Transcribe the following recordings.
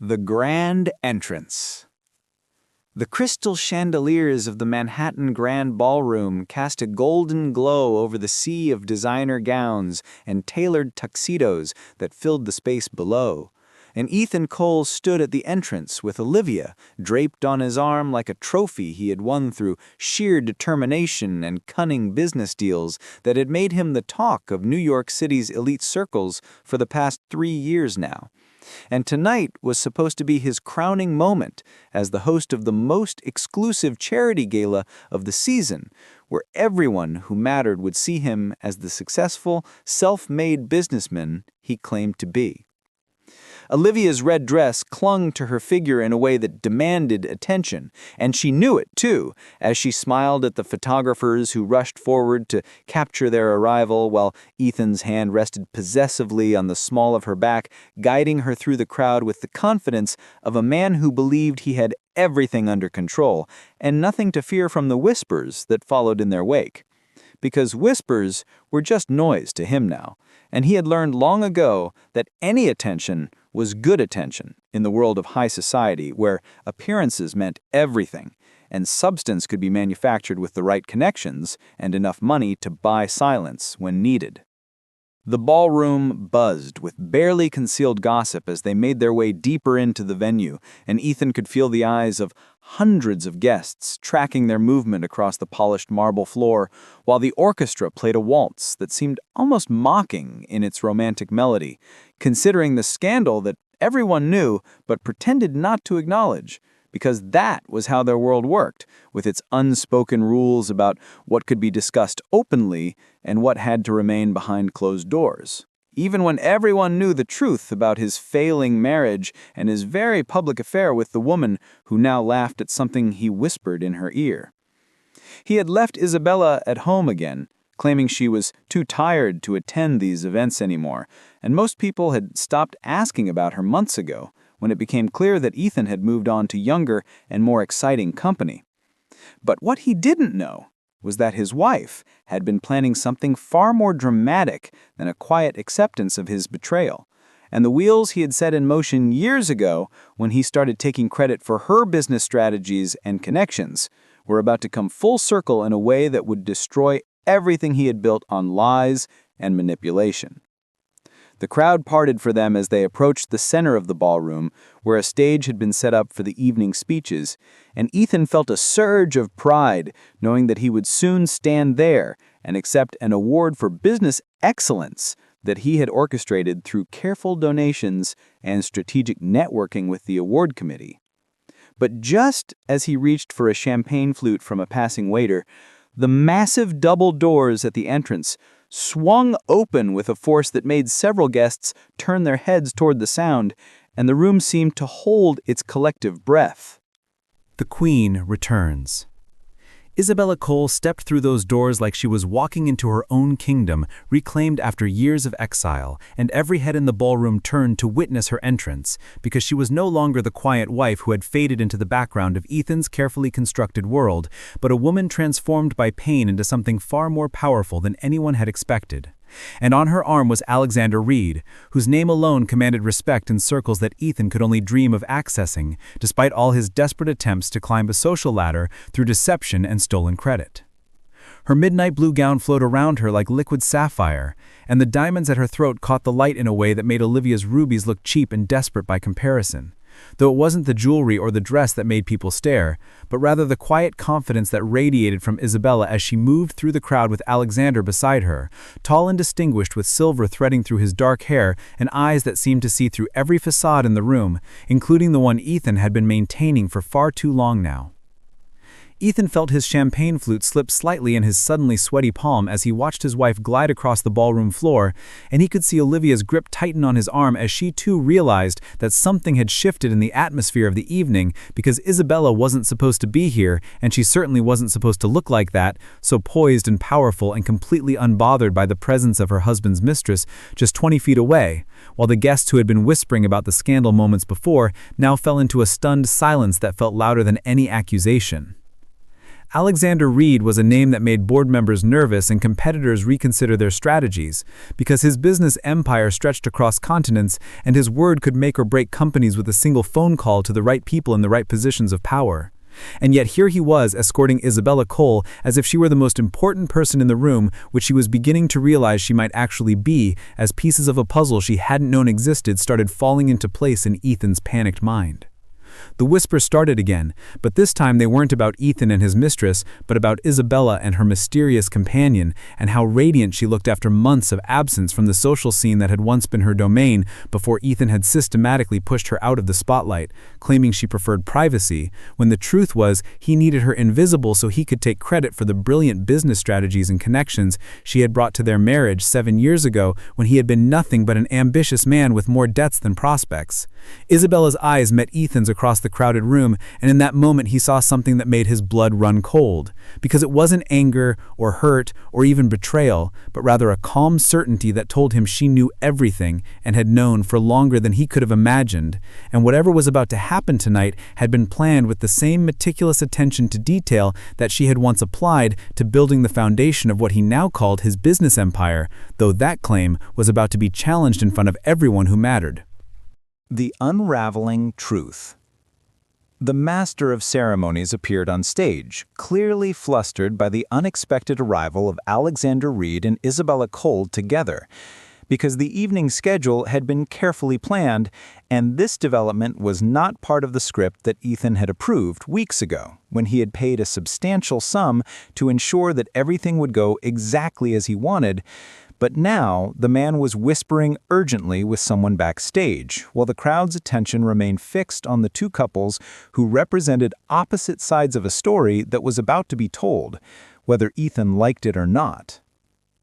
The Grand Entrance. The crystal chandeliers of the Manhattan Grand Ballroom cast a golden glow over the sea of designer gowns and tailored tuxedos that filled the space below. And Ethan Cole stood at the entrance with Olivia draped on his arm like a trophy he had won through sheer determination and cunning business deals that had made him the talk of New York City's elite circles for the past 3 years now. And tonight was supposed to be his crowning moment as the host of the most exclusive charity gala of the season, where everyone who mattered would see him as the successful, self-made businessman he claimed to be. Olivia's red dress clung to her figure in a way that demanded attention, and she knew it, too, as she smiled at the photographers who rushed forward to capture their arrival while Ethan's hand rested possessively on the small of her back, guiding her through the crowd with the confidence of a man who believed he had everything under control and nothing to fear from the whispers that followed in their wake. Because whispers were just noise to him now, and he had learned long ago that any attention was good attention in the world of high society where appearances meant everything, and substance could be manufactured with the right connections and enough money to buy silence when needed. The ballroom buzzed with barely concealed gossip as they made their way deeper into the venue, and Ethan could feel the eyes of hundreds of guests tracking their movement across the polished marble floor, while the orchestra played a waltz that seemed almost mocking in its romantic melody, considering the scandal that everyone knew but pretended not to acknowledge, because that was how their world worked, with its unspoken rules about what could be discussed openly and what had to remain behind closed doors. Even when everyone knew the truth about his failing marriage and his very public affair with the woman who now laughed at something he whispered in her ear. He had left Isabella at home again, claiming she was too tired to attend these events anymore, and most people had stopped asking about her months ago, when it became clear that Ethan had moved on to younger and more exciting company. But what he didn't know was that his wife had been planning something far more dramatic than a quiet acceptance of his betrayal, and the wheels he had set in motion years ago when he started taking credit for her business strategies and connections were about to come full circle in a way that would destroy everything he had built on lies and manipulation. The crowd parted for them as they approached the center of the ballroom, where a stage had been set up for the evening speeches, and Ethan felt a surge of pride knowing that he would soon stand there and accept an award for business excellence that he had orchestrated through careful donations and strategic networking with the award committee. But just as he reached for a champagne flute from a passing waiter, the massive double doors at the entrance swung open with a force that made several guests turn their heads toward the sound, and the room seemed to hold its collective breath. The Queen returns. Isabella Cole stepped through those doors like she was walking into her own kingdom, reclaimed after years of exile, and every head in the ballroom turned to witness her entrance, because she was no longer the quiet wife who had faded into the background of Ethan's carefully constructed world, but a woman transformed by pain into something far more powerful than anyone had expected. And on her arm was Alexander Reed, whose name alone commanded respect in circles that Ethan could only dream of accessing, despite all his desperate attempts to climb a social ladder through deception and stolen credit. Her midnight blue gown flowed around her like liquid sapphire, and the diamonds at her throat caught the light in a way that made Olivia's rubies look cheap and desperate by comparison. Though it wasn't the jewelry or the dress that made people stare, but rather the quiet confidence that radiated from Isabella as she moved through the crowd with Alexander beside her, tall and distinguished with silver threading through his dark hair and eyes that seemed to see through every facade in the room, including the one Ethan had been maintaining for far too long now. Ethan felt his champagne flute slip slightly in his suddenly sweaty palm as he watched his wife glide across the ballroom floor, and he could see Olivia's grip tighten on his arm as she too realized that something had shifted in the atmosphere of the evening, because Isabella wasn't supposed to be here, and she certainly wasn't supposed to look like that, so poised and powerful and completely unbothered by the presence of her husband's mistress just 20 feet away, while the guests who had been whispering about the scandal moments before now fell into a stunned silence that felt louder than any accusation. Alexander Reed was a name that made board members nervous and competitors reconsider their strategies, because his business empire stretched across continents and his word could make or break companies with a single phone call to the right people in the right positions of power. And yet here he was escorting Isabella Cole as if she were the most important person in the room, which she was beginning to realize she might actually be, as pieces of a puzzle she hadn't known existed started falling into place in Ethan's panicked mind. The whispers started again, but this time they weren't about Ethan and his mistress, but about Isabella and her mysterious companion, and how radiant she looked after months of absence from the social scene that had once been her domain before Ethan had systematically pushed her out of the spotlight, claiming she preferred privacy, when the truth was he needed her invisible so he could take credit for the brilliant business strategies and connections she had brought to their marriage 7 years ago when he had been nothing but an ambitious man with more debts than prospects. Isabella's eyes met Ethan's across the crowded room, and in that moment he saw something that made his blood run cold, because it wasn't anger or hurt or even betrayal, but rather a calm certainty that told him she knew everything and had known for longer than he could have imagined, and whatever was about to happen tonight had been planned with the same meticulous attention to detail that she had once applied to building the foundation of what he now called his business empire, though that claim was about to be challenged in front of everyone who mattered. The unraveling truth. The master of ceremonies appeared on stage, clearly flustered by the unexpected arrival of Alexander Reed and Isabella Cole together, because the evening schedule had been carefully planned, and this development was not part of the script that Ethan had approved weeks ago, when he had paid a substantial sum to ensure that everything would go exactly as he wanted. But now, the man was whispering urgently with someone backstage, while the crowd's attention remained fixed on the two couples who represented opposite sides of a story that was about to be told, whether Ethan liked it or not.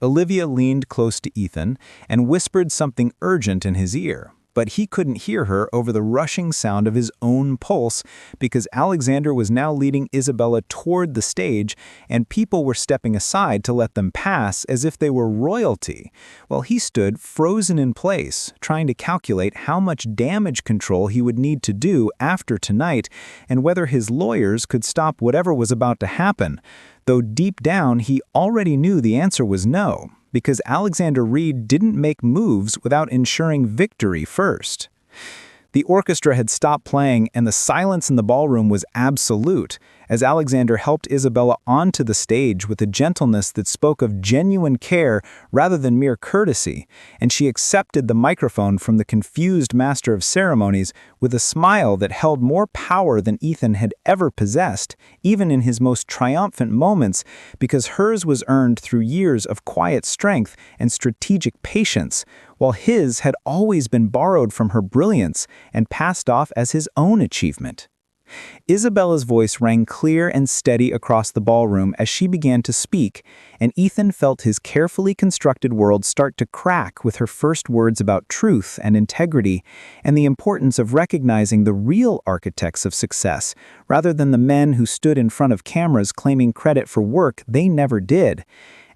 Olivia leaned close to Ethan and whispered something urgent in his ear, but he couldn't hear her over the rushing sound of his own pulse because Alexander was now leading Isabella toward the stage and people were stepping aside to let them pass as if they were royalty, while he stood frozen in place, trying to calculate how much damage control he would need to do after tonight and whether his lawyers could stop whatever was about to happen, though deep down he already knew the answer was no, because Alexander Reed didn't make moves without ensuring victory first. The orchestra had stopped playing and the silence in the ballroom was absolute, as Alexander helped Isabella onto the stage with a gentleness that spoke of genuine care rather than mere courtesy, and she accepted the microphone from the confused master of ceremonies with a smile that held more power than Ethan had ever possessed, even in his most triumphant moments, because hers was earned through years of quiet strength and strategic patience, while his had always been borrowed from her brilliance and passed off as his own achievement. Isabella's voice rang clear and steady across the ballroom as she began to speak, and Ethan felt his carefully constructed world start to crack with her first words about truth and integrity and the importance of recognizing the real architects of success rather than the men who stood in front of cameras claiming credit for work they never did.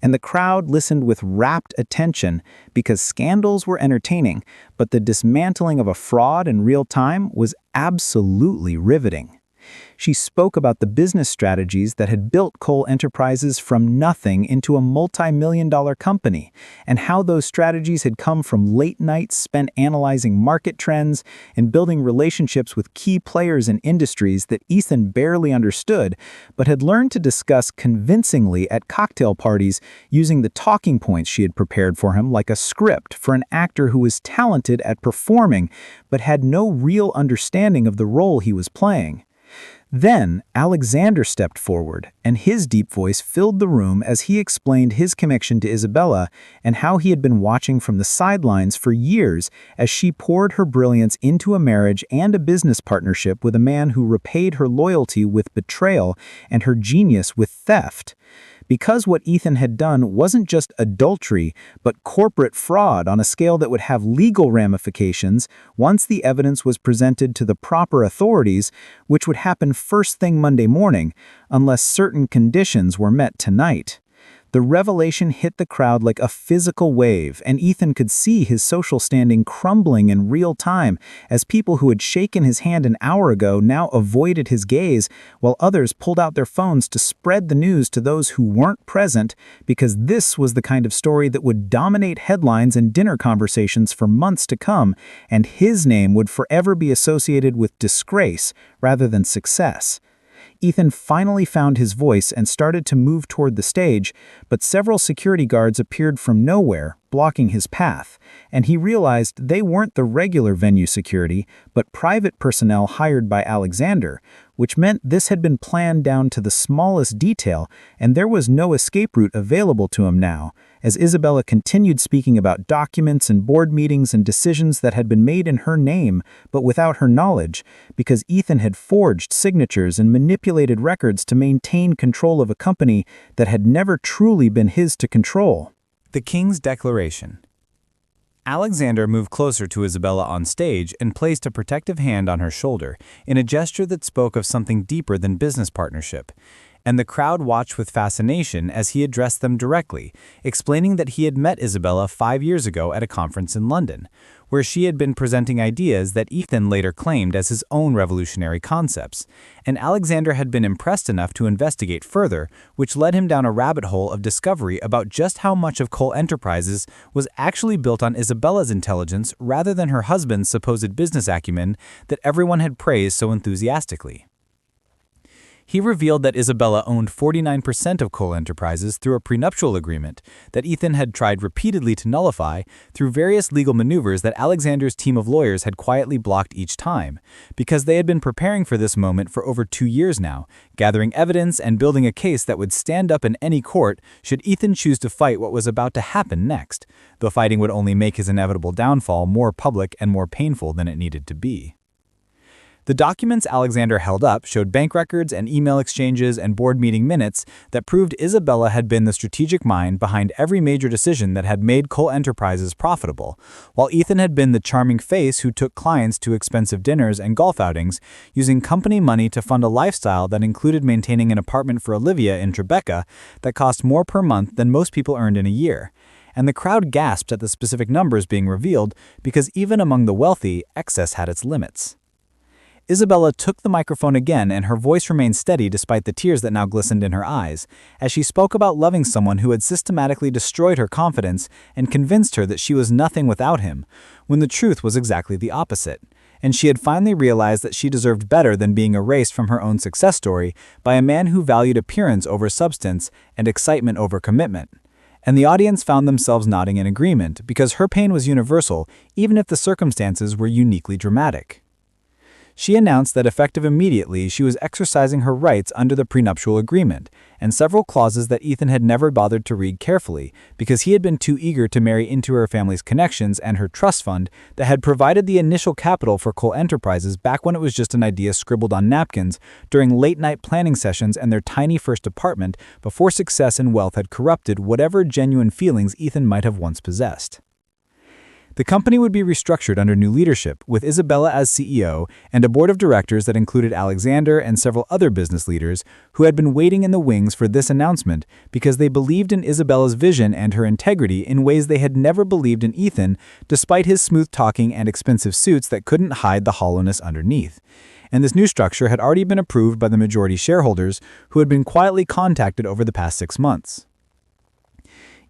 And the crowd listened with rapt attention because scandals were entertaining, but the dismantling of a fraud in real time was absolutely riveting. She spoke about the business strategies that had built Cole Enterprises from nothing into a multi-million-dollar company, and how those strategies had come from late nights spent analyzing market trends and building relationships with key players in industries that Ethan barely understood, but had learned to discuss convincingly at cocktail parties using the talking points she had prepared for him like a script for an actor who was talented at performing, but had no real understanding of the role he was playing. Then, Alexander stepped forward, and his deep voice filled the room as he explained his connection to Isabella and how he had been watching from the sidelines for years as she poured her brilliance into a marriage and a business partnership with a man who repaid her loyalty with betrayal and her genius with theft. Because what Ethan had done wasn't just adultery, but corporate fraud on a scale that would have legal ramifications once the evidence was presented to the proper authorities, which would happen first thing Monday morning, unless certain conditions were met tonight. The revelation hit the crowd like a physical wave, and Ethan could see his social standing crumbling in real time as people who had shaken his hand an hour ago now avoided his gaze, while others pulled out their phones to spread the news to those who weren't present, because this was the kind of story that would dominate headlines and dinner conversations for months to come, and his name would forever be associated with disgrace rather than success. Ethan finally found his voice and started to move toward the stage, but several security guards appeared from nowhere, blocking his path, and he realized they weren't the regular venue security, but private personnel hired by Alexander, which meant this had been planned down to the smallest detail, and there was no escape route available to him now, as Isabella continued speaking about documents and board meetings and decisions that had been made in her name, but without her knowledge, because Ethan had forged signatures and manipulated records to maintain control of a company that had never truly been his to control. The King's Declaration. Alexander moved closer to Isabella on stage and placed a protective hand on her shoulder in a gesture that spoke of something deeper than business partnership. And the crowd watched with fascination as he addressed them directly, explaining that he had met Isabella 5 years ago at a conference in London, where she had been presenting ideas that Ethan later claimed as his own revolutionary concepts, and Alexander had been impressed enough to investigate further, which led him down a rabbit hole of discovery about just how much of Cole Enterprises was actually built on Isabella's intelligence rather than her husband's supposed business acumen that everyone had praised so enthusiastically. He revealed that Isabella owned 49% of Cole Enterprises through a prenuptial agreement that Ethan had tried repeatedly to nullify through various legal maneuvers that Alexander's team of lawyers had quietly blocked each time, because they had been preparing for this moment for over 2 years now, gathering evidence and building a case that would stand up in any court should Ethan choose to fight what was about to happen next, though fighting would only make his inevitable downfall more public and more painful than it needed to be. The documents Alexander held up showed bank records and email exchanges and board meeting minutes that proved Isabella had been the strategic mind behind every major decision that had made Cole Enterprises profitable, while Ethan had been the charming face who took clients to expensive dinners and golf outings, using company money to fund a lifestyle that included maintaining an apartment for Olivia in Tribeca that cost more per month than most people earned in a year. And the crowd gasped at the specific numbers being revealed because even among the wealthy, excess had its limits. Isabella took the microphone again, and her voice remained steady despite the tears that now glistened in her eyes, as she spoke about loving someone who had systematically destroyed her confidence and convinced her that she was nothing without him, when the truth was exactly the opposite. And she had finally realized that she deserved better than being erased from her own success story by a man who valued appearance over substance and excitement over commitment. And the audience found themselves nodding in agreement because her pain was universal, even if the circumstances were uniquely dramatic. She announced that effective immediately she was exercising her rights under the prenuptial agreement, and several clauses that Ethan had never bothered to read carefully because he had been too eager to marry into her family's connections and her trust fund that had provided the initial capital for Cole Enterprises back when it was just an idea scribbled on napkins during late-night planning sessions and their tiny first apartment before success and wealth had corrupted whatever genuine feelings Ethan might have once possessed. The company would be restructured under new leadership, with Isabella as CEO and a board of directors that included Alexander and several other business leaders who had been waiting in the wings for this announcement because they believed in Isabella's vision and her integrity in ways they had never believed in Ethan, despite his smooth talking and expensive suits that couldn't hide the hollowness underneath. And this new structure had already been approved by the majority shareholders who had been quietly contacted over the past 6 months.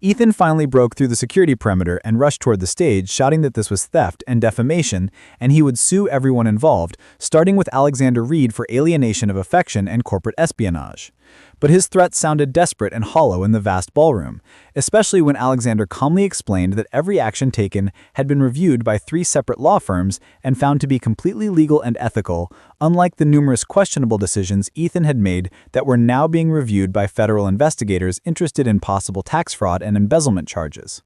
Ethan finally broke through the security perimeter and rushed toward the stage, shouting that this was theft and defamation, and he would sue everyone involved, starting with Alexander Reed for alienation of affection and corporate espionage. But his threats sounded desperate and hollow in the vast ballroom, especially when Alexander calmly explained that every action taken had been reviewed by 3 separate law firms and found to be completely legal and ethical, unlike the numerous questionable decisions Ethan had made that were now being reviewed by federal investigators interested in possible tax fraud and embezzlement charges.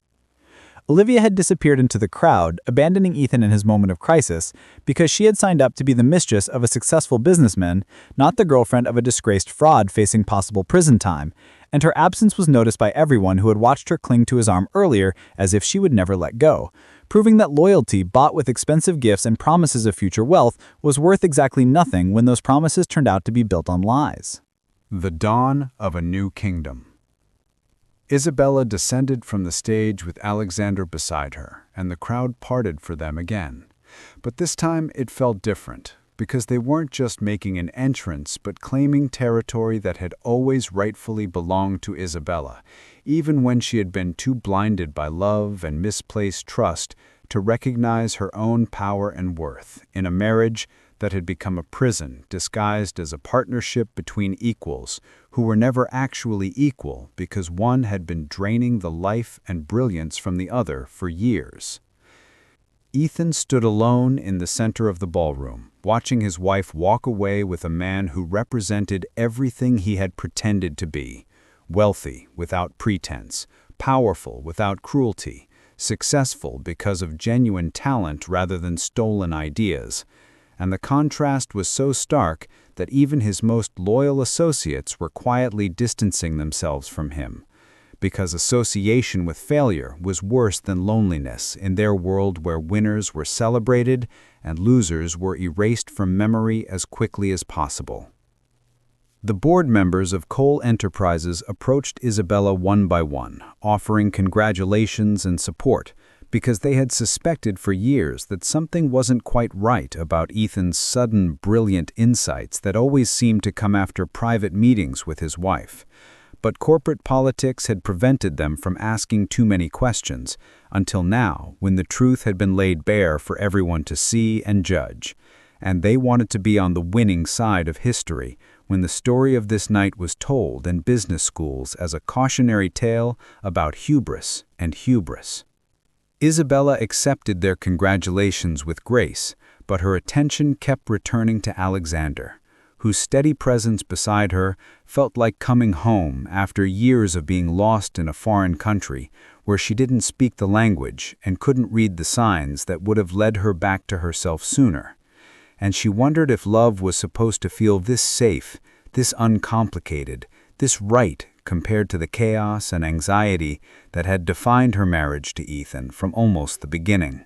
Olivia had disappeared into the crowd, abandoning Ethan in his moment of crisis, because she had signed up to be the mistress of a successful businessman, not the girlfriend of a disgraced fraud facing possible prison time, and her absence was noticed by everyone who had watched her cling to his arm earlier as if she would never let go, proving that loyalty bought with expensive gifts and promises of future wealth was worth exactly nothing when those promises turned out to be built on lies. The dawn of a new kingdom. Isabella descended from the stage with Alexander beside her, and the crowd parted for them again. But this time it felt different, because they weren't just making an entrance but claiming territory that had always rightfully belonged to Isabella, even when she had been too blinded by love and misplaced trust to recognize her own power and worth in a marriage that had become a prison disguised as a partnership between equals who were never actually equal because one had been draining the life and brilliance from the other for years. Ethan stood alone in the center of the ballroom, watching his wife walk away with a man who represented everything he had pretended to be: wealthy without pretense, powerful without cruelty, successful because of genuine talent rather than stolen ideas. And the contrast was so stark that even his most loyal associates were quietly distancing themselves from him, because association with failure was worse than loneliness in their world where winners were celebrated and losers were erased from memory as quickly as possible. The board members of Cole Enterprises approached Isabella one by one, offering congratulations and support, because they had suspected for years that something wasn't quite right about Ethan's sudden, brilliant insights that always seemed to come after private meetings with his wife. But corporate politics had prevented them from asking too many questions, until now, when the truth had been laid bare for everyone to see and judge. And they wanted to be on the winning side of history when the story of this night was told in business schools as a cautionary tale about hubris and hubris. Isabella accepted their congratulations with grace, but her attention kept returning to Alexander, whose steady presence beside her felt like coming home after years of being lost in a foreign country where she didn't speak the language and couldn't read the signs that would have led her back to herself sooner. And she wondered if love was supposed to feel this safe, this uncomplicated, this right compared to the chaos and anxiety that had defined her marriage to Ethan from almost the beginning.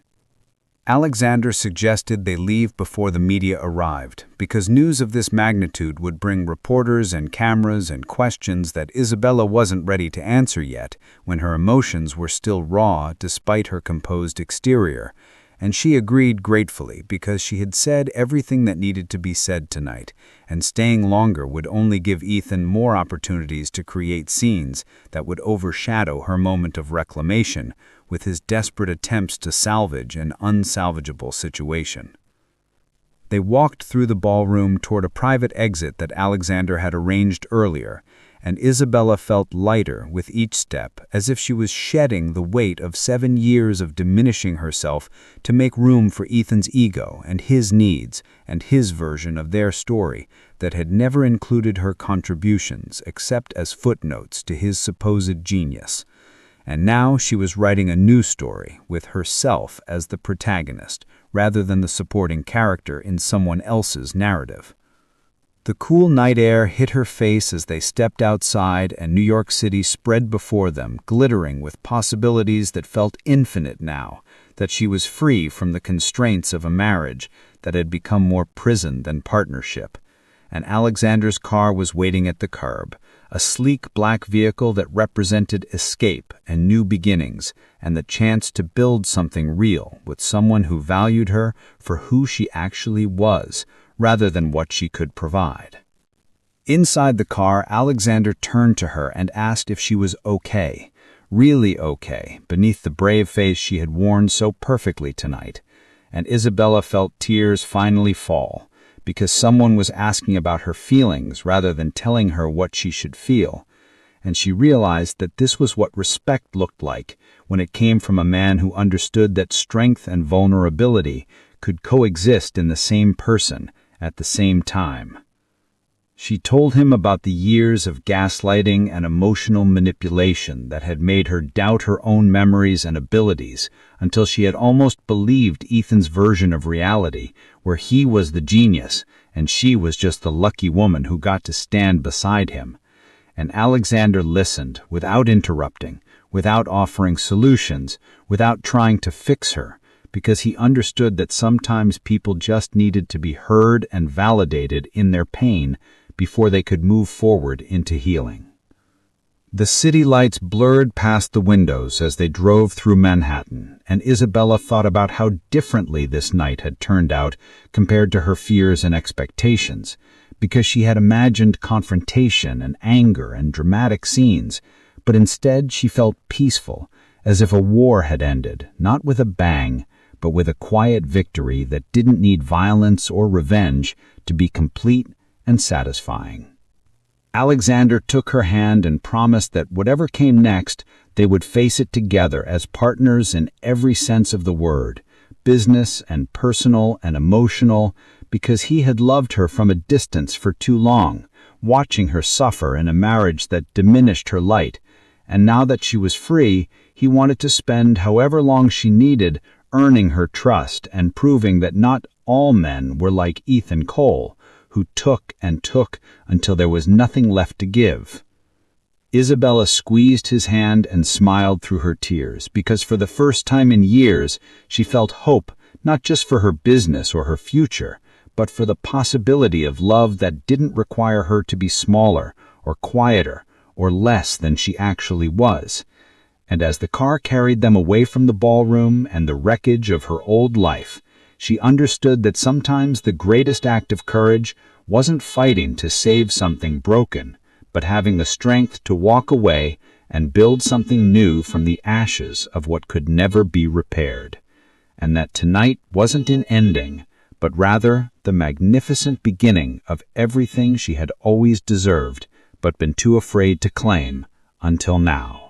Alexander suggested they leave before the media arrived, because news of this magnitude would bring reporters and cameras and questions that Isabella wasn't ready to answer yet, when her emotions were still raw despite her composed exterior. And she agreed gratefully because she had said everything that needed to be said tonight, and staying longer would only give Ethan more opportunities to create scenes that would overshadow her moment of reclamation with his desperate attempts to salvage an unsalvageable situation. They walked through the ballroom toward a private exit that Alexander had arranged earlier, and Isabella felt lighter with each step, as if she was shedding the weight of 7 years of diminishing herself to make room for Ethan's ego and his needs and his version of their story that had never included her contributions except as footnotes to his supposed genius. And now she was writing a new story with herself as the protagonist rather than the supporting character in someone else's narrative. The cool night air hit her face as they stepped outside, and New York City spread before them, glittering with possibilities that felt infinite now, that she was free from the constraints of a marriage that had become more prison than partnership. And Alexander's car was waiting at the curb, a sleek black vehicle that represented escape and new beginnings, and the chance to build something real with someone who valued her for who she actually was, rather than what she could provide. Inside the car, Alexander turned to her and asked if she was okay, really okay, beneath the brave face she had worn so perfectly tonight. And Isabella felt tears finally fall, because someone was asking about her feelings rather than telling her what she should feel. And she realized that this was what respect looked like when it came from a man who understood that strength and vulnerability could coexist in the same person at the same time. She told him about the years of gaslighting and emotional manipulation that had made her doubt her own memories and abilities until she had almost believed Ethan's version of reality, where he was the genius and she was just the lucky woman who got to stand beside him. And Alexander listened without interrupting, without offering solutions, without trying to fix her, because he understood that sometimes people just needed to be heard and validated in their pain before they could move forward into healing. The city lights blurred past the windows as they drove through Manhattan, and Isabella thought about how differently this night had turned out compared to her fears and expectations, because she had imagined confrontation and anger and dramatic scenes, but instead she felt peaceful, as if a war had ended, not with a bang, but with a quiet victory that didn't need violence or revenge to be complete and satisfying. Alexander took her hand and promised that whatever came next, they would face it together as partners in every sense of the word, business and personal and emotional, because he had loved her from a distance for too long, watching her suffer in a marriage that diminished her light, and now that she was free, he wanted to spend however long she needed earning her trust and proving that not all men were like Ethan Cole, who took and took until there was nothing left to give. Isabella squeezed his hand and smiled through her tears, because for the first time in years she felt hope not just for her business or her future, but for the possibility of love that didn't require her to be smaller or quieter or less than she actually was. And as the car carried them away from the ballroom and the wreckage of her old life, she understood that sometimes the greatest act of courage wasn't fighting to save something broken, but having the strength to walk away and build something new from the ashes of what could never be repaired. And that tonight wasn't an ending, but rather the magnificent beginning of everything she had always deserved, but been too afraid to claim until now.